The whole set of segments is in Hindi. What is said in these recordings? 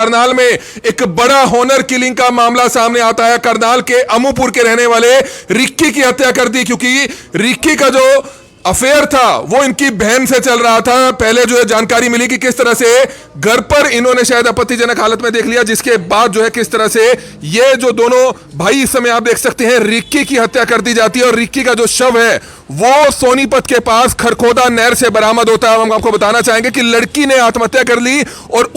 करनाल में एक बड़ा हॉनर किलिंग का मामला सामने आता है। करनाल के अमूपुर के रहने वाले रिक्की की हत्या कर दी, क्योंकि रिक्की का जो अफेयर था वो इनकी बहन से चल रहा था। पहले जो है जानकारी मिली कि किस तरह से घर पर इन्होंने शायद आपत्तिजनक हालत में देख लिया, जिसके बाद जो है किस तरह से ये जो दोनों भाई इस समय आप देख सकते हैं रिक्की की हत्या कर दी जाती है और रिक्की का जो शव है वो सोनीपत के पास खरखोदा नहर से बरामद होता है। हम आपको बताना चाहेंगे कि लड़की ने आत्महत्या कर ली और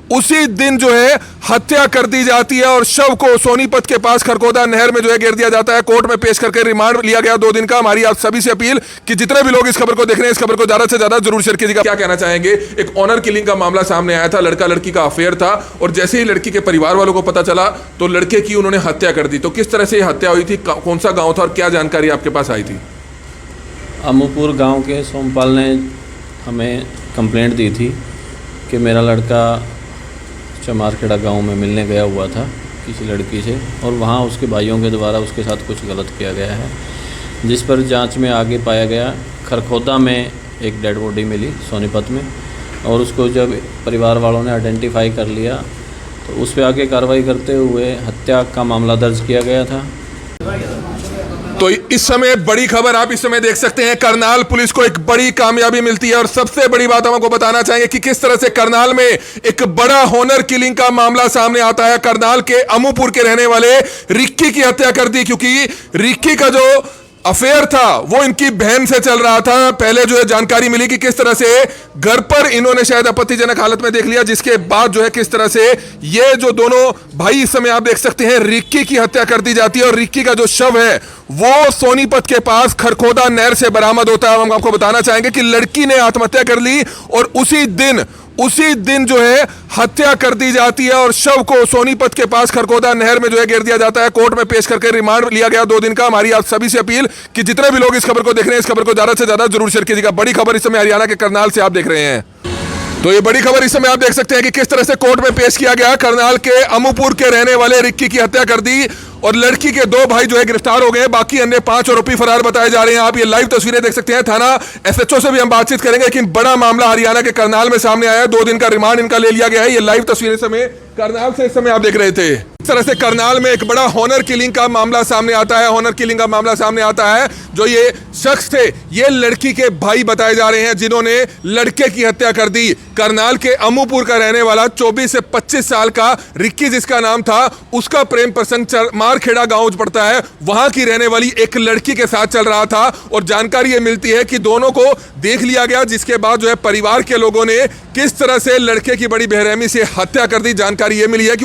उसी दिन जो है हत्या कर दी जाती है और शव को सोनीपत के पास खरखोदा नहर में जो है गिर दिया जाता है। कोर्ट में पेश करके रिमांड लिया गया 2 दिन का। हमारी आप सभी से अपील कि जितने भी लोग इस खबर को देख रहे हैं इस खबर को ज्यादा से ज्यादा जरूर शेयर कीजिएगा। क्या कहना चाहेंगे? एक ऑनर किलिंग का मामला सामने आया था, लड़का लड़की का अफेयर था और जैसे ही लड़की के परिवार वालों को पता चला तो लड़के की उन्होंने हत्या कर दी। तो किस तरह से हत्या हुई थी, कौन सा गाँव था और क्या जानकारी आपके पास आई थी? अमूपुर गांव के सोमपाल ने हमें कंप्लेंट दी थी कि मेरा लड़का चमारखेड़ा गांव में मिलने गया हुआ था किसी लड़की से और वहां उसके भाइयों के द्वारा उसके साथ कुछ गलत किया गया है, जिस पर जांच में आगे पाया गया खरखोदा में एक डेड बॉडी मिली सोनीपत में और उसको जब परिवार वालों ने आइडेंटिफाई कर लिया तो उस पर आगे कार्रवाई करते हुए हत्या का मामला दर्ज किया गया था। तो इस समय बड़ी खबर आप इस समय देख सकते हैं, करनाल पुलिस को एक बड़ी कामयाबी मिलती है और सबसे बड़ी बात हम आपको बताना चाहेंगे कि किस तरह से करनाल में एक बड़ा हॉनर किलिंग का मामला सामने आता है। करनाल के अमूपुर के रहने वाले रिक्की की हत्या कर दी, क्योंकि रिक्की का जो अफेयर था वो इनकी बहन से चल रहा था। पहले जो है जानकारी मिली कि किस तरह से घर पर इन्होंने शायद आपत्तिजनक हालत में देख लिया, जिसके बाद जो है किस तरह से ये जो दोनों भाई इस समय आप देख सकते हैं रिक्की की हत्या कर दी जाती है और रिक्की का जो शव है वो सोनीपत के पास खरखोदा नहर से बरामद होता है। हम आपको बताना चाहेंगे कि लड़की ने आत्महत्या कर ली और उसी दिन जो है हत्या कर दी जाती है और शव को सोनीपत के पास खरखोदा नहर में जो है गिर दिया जाता है। कोर्ट में पेश करके रिमांड लिया गया 2 दिन का। हमारी आप सभी से अपील कि जितने भी लोग इस खबर को देख रहे हैं इस खबर को ज्यादा से ज्यादा जरूर शेयर कीजिएगा। बड़ी खबर इस समय हरियाणा के करनाल से आप देख रहे हैं। तो ये बड़ी खबर इस समय आप देख सकते हैं कि किस तरह से कोर्ट में पेश किया गया। करनाल के अमूपुर के रहने वाले रिक्की की हत्या कर दी और लड़की के 2 भाई जो है गिरफ्तार हो गए, बाकी अन्य 5 आरोपी फरार बताए जा रहे हैं। आप ये लाइव तस्वीरें देख सकते हैं। थाना एसएचओ से भी हम बातचीत करेंगे, लेकिन बड़ा मामला हरियाणा के करनाल में सामने आया है। 2 दिन का रिमांड इनका ले लिया गया है। ये लाइव तस्वीरें समय करनाल से इस समय आप देख रहे थे। इस तरह से करनाल में एक बड़ा हॉनर किलिंग का मामला सामने आता है। हॉनर किलिंग का मामला सामने आता है। जो ये शख्स थे ये लड़की के भाई बताए जा रहे हैं जिन्होंने लड़के की हत्या कर दी। करनाल के अमूपुर का रहने वाला 24 से 25 साल का रिक्की जिसका नाम था, उसका प्रेम प्रसंग मारखेड़ा गांव पड़ता है, वहां की रहने वाली एक लड़की के साथ चल रहा था और जानकारी ये मिलती है कि दोनों को देख लिया गया, जिसके बाद जो है परिवार के लोगों ने किस तरह से लड़के की बड़ी बेरहमी से हत्या कर दी। जानकारी ये मिली है कि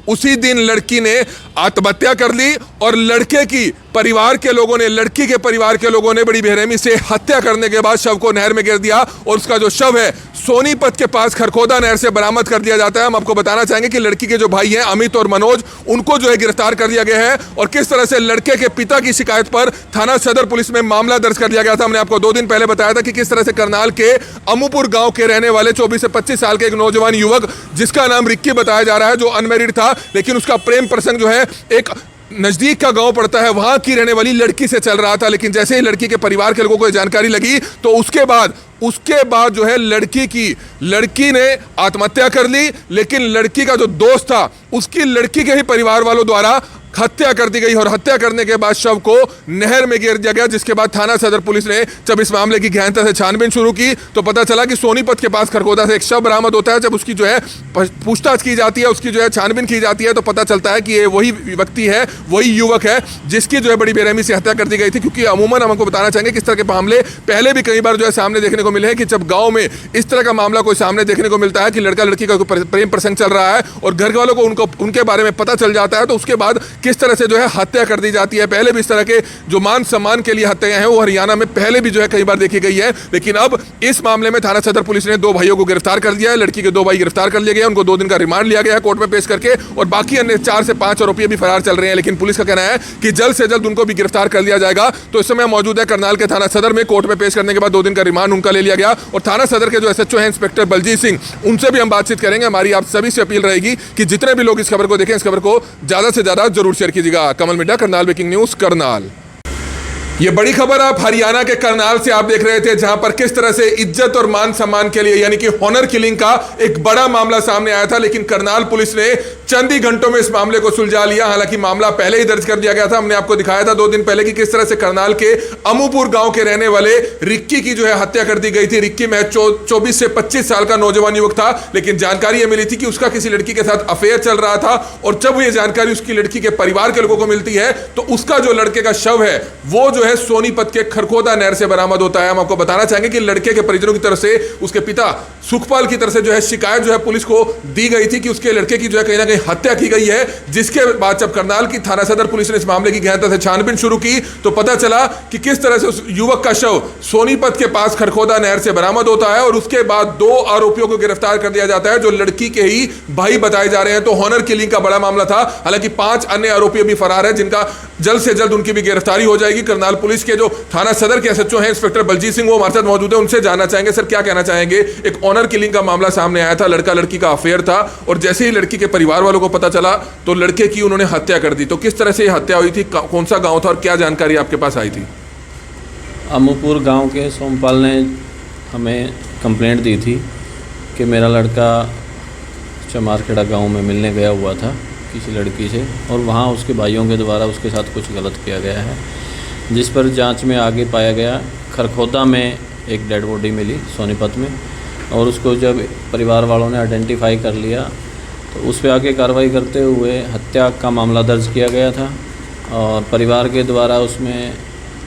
उसी दिन लड़की ने आत्महत्या कर ली और लड़के की परिवार के लोगों ने, लड़की के परिवार के लोगों ने बड़ी बेरहमी से हत्या करने के बाद शव को नहर में गिर दिया और उसका जो शव है सोनीपत के पास खरखोदा नहर से बरामद कर दिया जाता है। हम आपको बताना चाहेंगे कि लड़की के जो भाई हैं अमित और मनोज, उनको जो है गिरफ्तार कर लिया गया है और किस तरह से लड़के के पिता की शिकायत पर थाना सदर पुलिस में मामला दर्ज कर लिया गया था। हमने आपको 2 दिन पहले बताया था कि किस तरह से करनाल के अमूपुर गांव के रहने वाले 24 से 25 साल के एक नौजवान युवक जिसका नाम रिक्की बताया जा रहा है, जो अनमैरिड था, लेकिन उसका प्रेम प्रसंग जो है एक नजदीक का गांव पड़ता है, वहां की रहने वाली लड़की से चल रहा था। लेकिन जैसे ही लड़की के परिवार के लोगों को जानकारी लगी तो उसके बाद जो है लड़की ने आत्महत्या कर ली, लेकिन लड़की का जो दोस्त था उसकी लड़की के ही परिवार वालों द्वारा हत्या कर दी गई और हत्या करने के बाद शव को नहर में गिर दिया गया। जिसके बाद थाना सदर पुलिस ने जब इस मामले की गहनता से छानबीन शुरू की तो पता चला कि सोनीपत के पास खरखोदा से एक शव बरामद होता है। जब उसकी जो है पूछताछ की जाती है, उसकी जो है छानबीन की जाती है तो पता चलता है कि ये वही व्यक्ति है, वही युवक है जिसकी जो है बड़ी बेरहमी से हत्या कर दी गई थी। क्योंकि अमूमन हमको बताना चाहेंगे कि इस तरह के मामले पहले भी कई बार जो है सामने देखने को मिले हैं कि जब गाँव में इस तरह का मामला कोई सामने देखने को मिलता है कि लड़का लड़की का प्रेम प्रसंग चल रहा है और घर वालों को उनके बारे में पता चल जाता है तो उसके बाद किस तरह से जो है हत्या कर दी जाती है। पहले भी इस तरह के जो मान सम्मान के लिए हत्याएं हैं वो हरियाणा में पहले भी जो है कई बार देखी गई है। लेकिन अब इस मामले में थाना सदर पुलिस ने 2 भाइयों को गिरफ्तार कर दिया है। लड़की के 2 भाई गिरफ्तार कर लिए गए, उनको 2 दिन का रिमांड लिया गया है कोर्ट में पेश करके और बाकी अन्य 4 से 5 आरोपी भी फरार चल रहे हैं। लेकिन पुलिस का कहना है कि जल्द से जल्द उनको भी गिरफ्तार कर लिया जाएगा। तो इस समय मौजूद है करनाल के थाना सदर में। कोर्ट में पेश करने के बाद 2 दिन का रिमांड उनका ले लिया गया और थाना सदर के जो एसएचओ हैं इंस्पेक्टर बलजीत सिंह, उनसे भी हम बातचीत करेंगे। हमारी आप सभी से अपील रहेगी कि जितने भी लोग इस खबर को देखें इस खबर को ज्यादा से ज्यादा जरूर शेयर कीजिएगा। Kamal media, Karnal breaking news, Karnal. ये बड़ी खबर आप हरियाणा के करनाल से आप देख रहे थे, जहां पर किस तरह से इज्जत और मान सम्मान के लिए यानी कि हॉनर किलिंग का एक बड़ा मामला सामने आया था। लेकिन करनाल पुलिस ने चंद ही घंटों में इस मामले को सुलझा लिया। हालांकि मामला पहले ही दर्ज कर दिया गया था। हमने आपको दिखाया था 2 दिन पहले कि किस तरह से करनाल के अमूपुर गांव के रहने वाले रिक्की की जो है हत्या कर दी गई थी। रिक्की में 24 से 25 साल का नौजवान युवक था, लेकिन जानकारी यह मिली थी कि उसका किसी लड़की के साथ अफेयर चल रहा था। और जब यह जानकारी उसकी लड़की के परिवार के लोगों को मिलती है तो उसका जो लड़के का शव है वो जो है सोनीपत के खरखोदा नहर से बरामद होता है। हम आपको बताना चाहेंगे कि लड़के के परिजनों की तरफ से उसके पिता सुखपाल की तरफ से जो है शिकायत जो है पुलिस को दी गई थी कि उसके लड़के की जो है कहीं ना कहीं हत्या की गई है। जिसके बाद जब करनाल की थाना सदर पुलिस ने इस मामले की गहनता से छानबीन शुरू की तो पता चला कि किस तरह से उस युवक का शव सोनीपत के पास खरखोदा नहर से बरामद होता है। और उसके बाद 2 आरोपियों को गिरफ्तार कर दिया जाता है जो लड़की के ही भाई बताए जा रहे हैं। तो हॉनर किलिंग का बड़ा मामला था। हालांकि 5 अन्य आरोपी अभी फरार है, जिनका जल्द से जल्द उनकी भी गिरफ्तारी हो जाएगी। करनाल पुलिस के जो थाना सदर के एसएचओ हैं इंस्पेक्टर बलजीत सिंह, वो हमारे साथ मौजूद है। उनसे जानना चाहेंगे, सर क्या कहना चाहेंगे। एक ऑनर किलिंग का मामला सामने आया था, लड़का लड़की का अफेयर था और जैसे ही लड़की के परिवार वालों को पता चला तो लड़के की उन्होंने हत्या कर दी। तो किस तरह से यह हत्या हुई थी, कौन सा गांव था और क्या जानकारी आपके पास आई थी। अमूपुर गांव के सोमपाल ने हमें कंप्लेंट दी थी कि मेरा लड़का चमारखेड़ा गांव में मिलने गया हुआ था किसी लड़की से और वहाँ उसके भाइयों के द्वारा उसके साथ कुछ गलत किया गया है, जिस पर जांच में आगे पाया गया खरखोदा में एक डेड बॉडी मिली सोनीपत में। और उसको जब परिवार वालों ने आइडेंटिफाई कर लिया तो उस पर आगे कार्रवाई करते हुए हत्या का मामला दर्ज किया गया था। और परिवार के द्वारा उसमें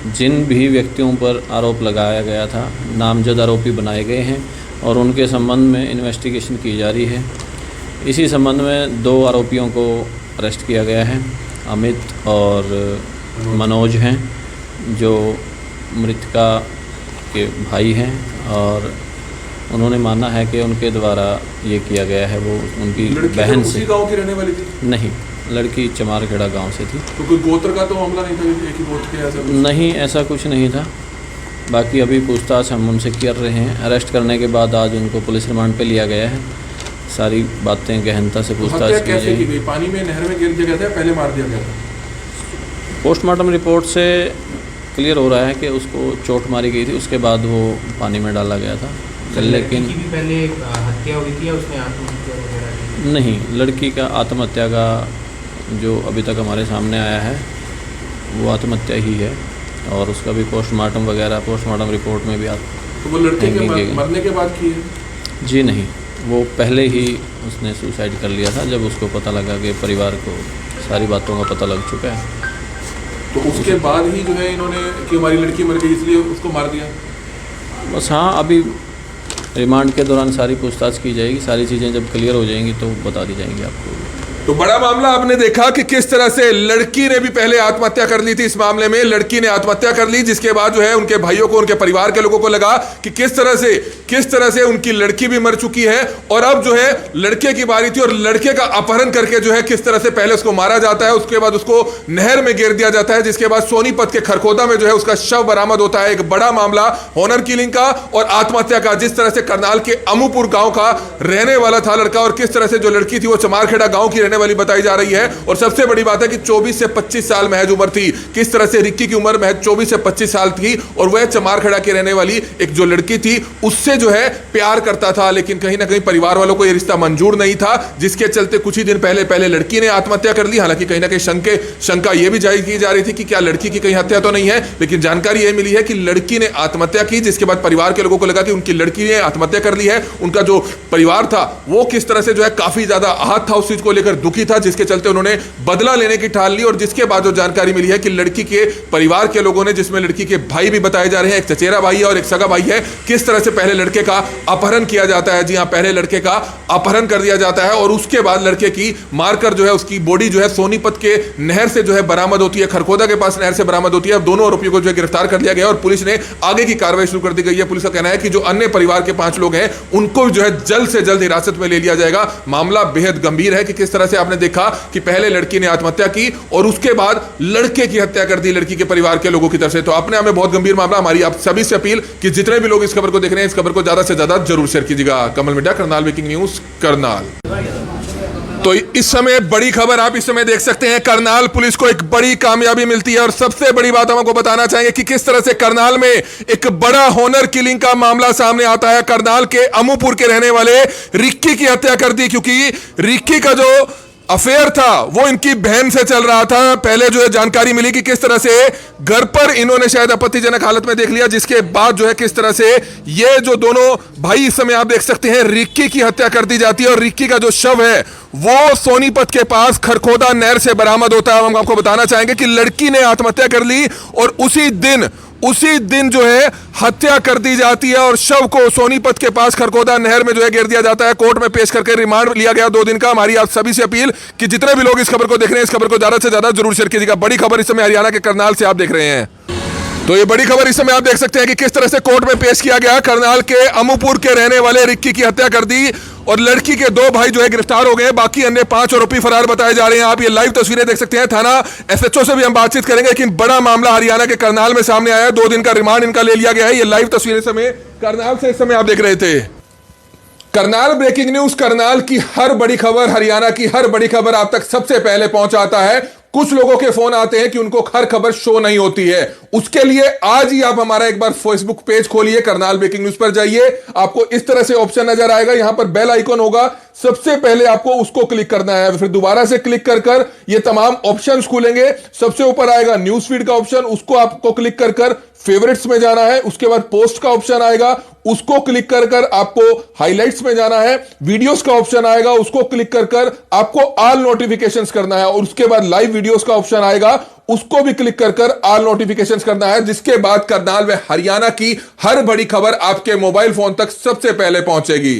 जिन भी व्यक्तियों पर आरोप लगाया गया था नामजद आरोपी बनाए गए हैं और उनके संबंध में इन्वेस्टिगेशन की जा रही है। इसी संबंध में 2 आरोपियों को अरेस्ट किया गया है, अमित और मनोज हैं, जो मृतका के भाई हैं। और उन्होंने माना है कि उनके द्वारा ये किया गया है। वो उनकी बहन से गांव की रहने वाली थी? नहीं, लड़की चमारखेड़ा गांव से थी। तो कोई गोत्र का तो मामला नहीं था, एक ही गोत्र के ऐसा? नहीं, ऐसा कुछ नहीं था। बाकी अभी पूछताछ हम उनसे कर रहे हैं। अरेस्ट करने के बाद आज उनको पुलिस रिमांड पे लिया गया है। सारी बातें गहनता से पूछताछ की जाएगी। पानी में नहर में गिर दिया गया था, पहले मार दिया गया था? पोस्टमार्टम रिपोर्ट से क्लियर हो रहा है कि उसको चोट मारी गई थी, उसके बाद वो पानी में डाला गया था। लेकिन लड़की की भी पहले हत्या हुई थी या उसने आत्महत्या वगैरह? नहीं, लड़की का आत्महत्या का जो अभी तक हमारे सामने आया है वो आत्महत्या ही है। और उसका भी पोस्टमार्टम वगैरह पोस्टमार्टम रिपोर्ट में भी तो वो लड़के के मरने के बाद की है? जी नहीं, वो पहले ही उसने सुसाइड कर लिया था जब उसको पता लगा कि परिवार को सारी बातों का पता लग चुका है। तो उसके बाद ही जो है इन्होंने कि हमारी लड़की मर गई इसलिए उसको मार दिया? बस हाँ, अभी रिमांड के दौरान सारी पूछताछ की जाएगी। सारी चीज़ें जब क्लियर हो जाएंगी तो बता दी जाएंगी आपको। तो बड़ा मामला आपने देखा कि किस तरह से लड़की ने भी पहले आत्महत्या कर ली थी। इस मामले में लड़की ने आत्महत्या कर ली, जिसके बाद जो है उनके भाइयों को, उनके परिवार के लोगों को लगा कि किस तरह से उनकी लड़की भी मर चुकी है। और अब जो है लड़के की बारी थी और लड़के का अपहरण करके जो है किस तरह से पहले उसको मारा जाता है, उसके बाद उसको नहर में गिर दिया जाता है, जिसके बाद सोनीपत के खरखोदा में जो है उसका शव बरामद होता है। एक बड़ा मामला हॉनर किलिंग का और आत्महत्या का, जिस तरह से करनाल के अमूपुर गांव का रहने वाला था लड़का और किस तरह से जो लड़की थी वो चमारखेड़ा गांव की रहने वाली बताई जा रही है। और सबसे बड़ी बात है कि 24 से 25 साल महज उम्र थी। किस तरह से रिक्की की उम्र महज 24 से 25 साल थी और वह चमारखेड़ा की रहने वाली एक जो लड़की थी उससे जो है प्यार करता था। लेकिन कहीं ना कहीं परिवार वालों को यह रिश्ता मंजूर नहीं था, जिसके चलते कुछ ही दिन पहले लड़की ने आत्महत्या कर ली। हालांकि कहीं ना कहीं शंका यह भी जाहिर की जा रही थी कि क्या लड़की की कहीं हत्या तो नहीं है, लेकिन जानकारी यह मिली है कि लड़की ने आत्महत्या की, जिसके बाद परिवार के लोगों को लगा कि उनकी लड़की ने आत्महत्या कर ली है। उनका जो परिवार था वो किस तरह से जो है काफी ज्यादा आहत था, उस चीज को लेकर दुखी था, जिसके चलते उन्होंने बदला लेने की ठान ली। और जिसके बाद जो जानकारी मिली है कि लड़की के परिवार के लोगों ने, जिसमें लड़की के भाई भी बताए जा रहे हैं, एक चचेरा भाई है और एक सगा भाई है, किस तरह से पहले लड़के का अपहरण किया जाता है। जी हां, पहले लड़के का अपहरण कर दिया जाता है और उसके बाद लड़के की मारकर जो है उसकी बॉडी जो है सोनीपत के नहर से जो है बरामद होती है, खरखोदा के पास नहर से बरामद होती है। अब दोनों आरोपियों को जो है गिरफ्तार कर लिया गया और पुलिस ने आगे की कार्रवाई शुरू कर दी गई है। पुलिस का कहना है कि जो अन्य परिवार के 5 लोग हैं उनको जो है जल्द से जल्द हिरासत में ले लिया जाएगा। मामला बेहद गंभीर है कि किस तरह से आपने देखा कि पहले लड़की ने आत्महत्या की और उसके बाद लड़के की हत्या कर दी लड़की के परिवार के लोगों की तरफ से। तो अपने आप में बहुत गंभीर मामला। हमारी आप सभी से अपील कि जितने भी लोग इस खबर को देख रहे हैं इस खबर को ज्यादा से ज्यादा जरूर शेयर कीजिएगा। Kamal media, Karnal breaking news, Karnal. तो इस समय बड़ी खबर आप इस समय देख सकते हैं, करनाल पुलिस को एक बड़ी कामयाबी मिलती है और सबसे बड़ी बात हम आपको बताना चाहेंगे कि किस तरह से करनाल में एक बड़ा हॉनर किलिंग का मामला सामने आता है। करनाल के अमूपुर के रहने वाले रिक्की की हत्या कर दी, क्योंकि रिक्की का जो अफेयर था वो इनकी बहन से चल रहा था। पहले जो है जानकारी मिली कि किस तरह से घर पर इन्होंने शायद आपत्तिजनक हालत में देख लिया, जिसके बाद जो है किस तरह से ये जो दोनों भाई इस समय आप देख सकते हैं रिक्की की हत्या कर दी जाती है और रिक्की का जो शव है वो सोनीपत के पास खरखोदा नहर से बरामद होता है। हम आपको बताना चाहेंगे कि लड़की ने आत्महत्या कर ली और उसी दिन जो है हत्या कर दी जाती है और शव को सोनीपत के पास खरखोदा नहर में जो है गिर दिया जाता है। कोर्ट में पेश करके रिमांड लिया गया 2 दिन का। हमारी आप सभी से अपील कि जितने भी लोग इस खबर को देख रहे हैं, इस खबर को ज्यादा से ज्यादा जरूर शेयर कीजिएगा। बड़ी खबर इस समय हरियाणा के करनाल से आप देख रहे हैं। तो ये बड़ी खबर इस समय आप देख सकते हैं कि किस तरह से कोर्ट में पेश किया गया। करनाल के अमूपुर के रहने वाले रिक्की की हत्या कर दी और लड़की के 2 भाई जो है गिरफ्तार हो गए, बाकी अन्य 5 आरोपी फरार बताए जा रहे हैं। आप ये लाइव तस्वीरें देख सकते हैं। थाना एसएचओ से भी हम बातचीत करेंगे, लेकिन बड़ा मामला हरियाणा के करनाल में सामने आया है। 2 दिन का रिमांड इनका ले लिया गया है। ये लाइव तस्वीरें समय करनाल से इस समय आप देख रहे थे। करनाल ब्रेकिंग न्यूज, करनाल की हर बड़ी खबर, हरियाणा की हर बड़ी खबर आप तक सबसे पहले पहुंचाता है। कुछ लोगों के फोन आते हैं कि उनको हर खबर शो नहीं होती है, उसके लिए आज ही आप हमारा एक बार फेसबुक पेज खोलिए, करनाल ब्रेकिंग न्यूज पर जाइए। आपको इस तरह से ऑप्शन नजर आएगा, यहां पर बेल आइकन होगा, सबसे पहले आपको उसको क्लिक करना है। फिर दोबारा से क्लिक कर ये तमाम ऑप्शंस खुलेंगे। सबसे ऊपर आएगा न्यूज फीड का ऑप्शन, उसको आपको क्लिक कर फेवरेट्स में जाना है। उसके बाद पोस्ट का ऑप्शन आएगा, उसको क्लिक कर आपको हाइलाइट्स में जाना है। वीडियोस का ऑप्शन आएगा, उसको क्लिक कर आपको ऑल नोटिफिकेशंस करना है और उसके बाद लाइव वीडियोस का ऑप्शन आएगा, उसको भी क्लिक कर ऑल नोटिफिकेशंस करना है। जिसके बाद करनाल व हरियाणा की हर बड़ी खबर आपके मोबाइल फोन तक सबसे पहले पहुंचेगी।